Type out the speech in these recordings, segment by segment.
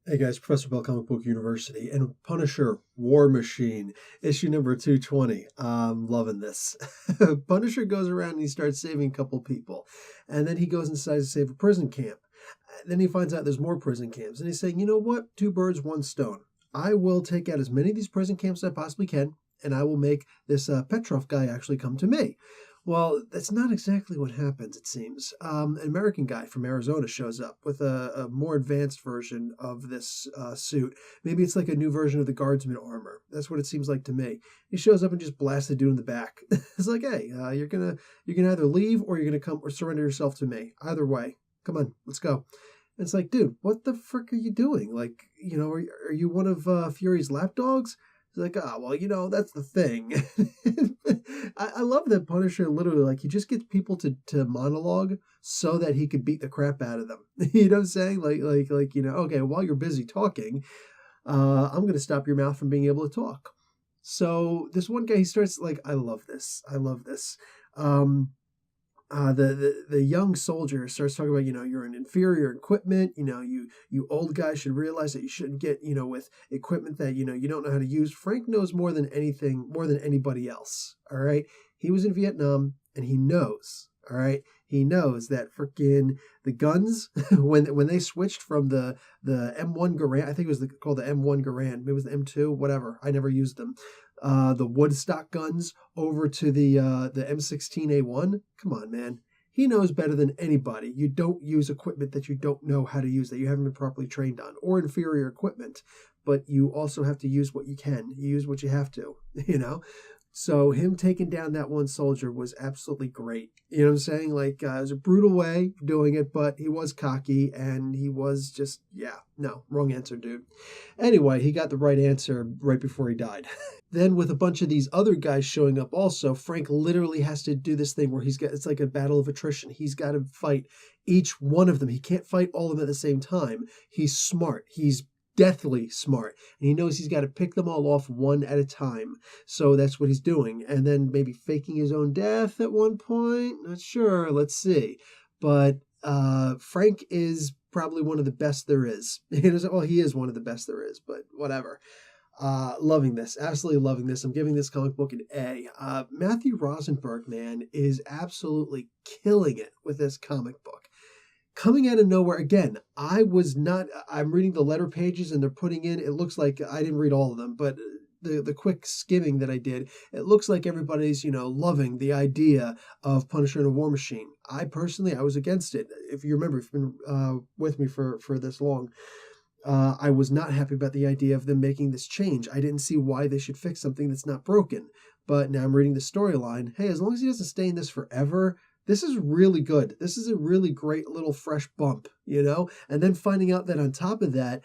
Hey guys, Professor Bell, Comic Book University, and Punisher War Machine, issue number 220. I'm loving this. Punisher goes around and he starts saving a couple people, and then he goes and decides to save a prison camp. Then he finds out there's more prison camps, and he's saying, you know what? Two birds, one stone. I will take out as many of these prison camps as I possibly can, and I will make this Petrov guy actually come to me. Well, that's not exactly what happens, it seems. An American guy from Arizona shows up with a more advanced version of this suit. Maybe it's like a new version of the guardsman armor. That's what it seems like to me. He shows up and just blasts the dude in the back. It's like, hey, you're gonna either leave or you're gonna come or surrender yourself to me. Either way, come on, let's go. And it's like, dude, what the frick are you doing? Like, are you one of Fury's lapdogs? He's like, well, that's the thing. I love that Punisher literally, like, he just gets people to monologue so that he could beat the crap out of them. You know what I'm saying? Okay, while you're busy talking, I'm going to stop your mouth from being able to talk. So this one guy, he starts like, I love this. I love this. The young soldier starts talking about, you're an inferior equipment. You old guys should realize that you shouldn't get, with equipment that, you don't know how to use. Frank knows more than anything, more than anybody else. All right. He was in Vietnam and he knows. All right. He knows that freaking the guns, when they switched from the M1 Garand, I think it was called the M1 Garand, maybe it was the M2, whatever. I never used them. The Woodstock guns over to the M16A1. Come on, man. He knows better than anybody. You don't use equipment that you don't know how to use, that you haven't been properly trained on, or inferior equipment. But you also have to use what you can. You use what you have to, So him taking down that one soldier was absolutely great. You know what I'm saying? Like, it was a brutal way of doing it, but he was cocky and he was just, wrong answer, dude. Anyway, he got the right answer right before he died. Then with a bunch of these other guys showing up also, Frank literally has to do this thing where it's like a battle of attrition. He's got to fight each one of them. He can't fight all of them at the same time. He's smart. He's deathly smart. And he knows he's got to pick them all off one at a time. So that's what he's doing. And then maybe faking his own death at one point. Not sure. Let's see. But Frank is probably one of the best there is. Well, he is one of the best there is, but whatever. Loving this, absolutely loving this. I'm giving this comic book an A. Matthew Rosenberg, man, is absolutely killing it with this comic book. Coming out of nowhere, again, I'm reading the letter pages and they're putting in, it looks like, I didn't read all of them, but the quick skimming that I did, it looks like everybody's, loving the idea of Punisher and a War Machine. I was against it. If you remember, if you've been with me for this long, I was not happy about the idea of them making this change. I didn't see why they should fix something that's not broken. But now I'm reading the storyline. Hey, as long as he doesn't stay in this forever, this is really good. This is a really great little fresh bump, And then finding out that on top of that,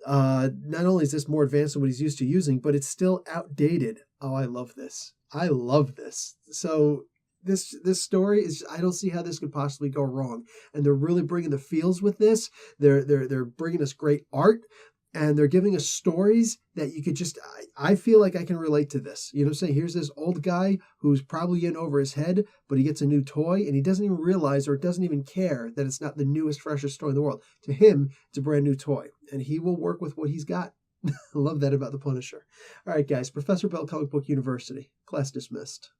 not only is this more advanced than what he's used to using, but it's still outdated. Oh, I love this. I love this. So this story is, I don't see how this could possibly go wrong. And they're really bringing the feels with this. They're bringing us great art, and they're giving us stories that you could just, I feel like I can relate to this. You know what I'm saying? Here's this old guy who's probably in over his head, but he gets a new toy and he doesn't even realize or doesn't even care that it's not the newest, freshest toy in the world. To him, it's a brand new toy, and he will work with what he's got. I love that about the Punisher. All right, guys, Professor Bell, Comic Book University. Class dismissed.